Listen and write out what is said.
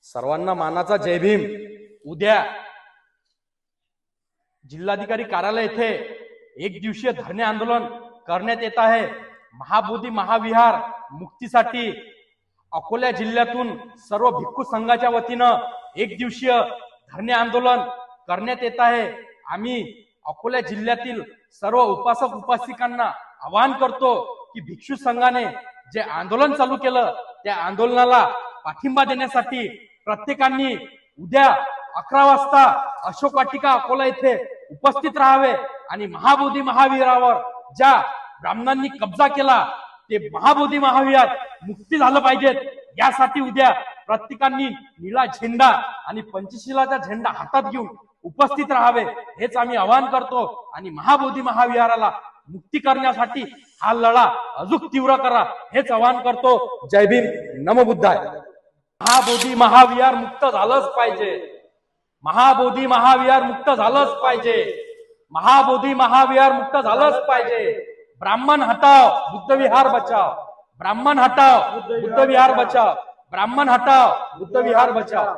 सर्वांना मानाचा जय भीम। उद्या जिल्हाधिकारी कार्यालय येथे एक दिवसीय धरणे आंदोलन करण्यात येत आहे। महाबोधी महाविहार मुक्तीसाठी अकोला जिल्ह्यातून सर्व भिक्खू संघाच्या वतीनं एक दिवसीय धरणे आंदोलन करण्यात येत आहे। आम्ही अकोला जिल्ह्यातील सर्व उपासक उपासिकांना आवाहन करतो की भिक्षू संघाने जे आंदोलन चालू केलं त्या आंदोलनाला पाठिंबा देण्यासाठी प्रत्येकांनी उद्या 11 वाजता अशोक वाटिका अकोला येथे उपस्थित राहावे आणि महाबोधी महाविहारावर ज्या ब्राह्मणांनी कब्जा केला ते महाबोधी महाविहार मुक्ती झालं पाहिजे। यासाठी उद्या प्रत्येकांनी निळा झेंडा आणि पंचशिलाचा झेंडा हातात घेऊन उपस्थित राहावे हेच आम्ही आवाहन करतो आणि महाबोधी महाविहाराला मुक्ती करण्यासाठी हा लढा अजून तीव्र करा हेच आवाहन करतो। जय भीम, नमो बुद्धाय। महाबोधी महाविहार मुक्त झालंच पाहिजे। महाबोधी महाविहार मुक्त झालंच पाहिजे। महाबोधी महाविहार मुक्त झालंच पाहिजे। ब्राह्मण हटाओ, बुद्ध विहार बचाओ। ब्राह्मण हटाओ, बुद्ध विहार बचाओ। ब्राह्मण हटाओ, बुद्ध विहार बचाओ।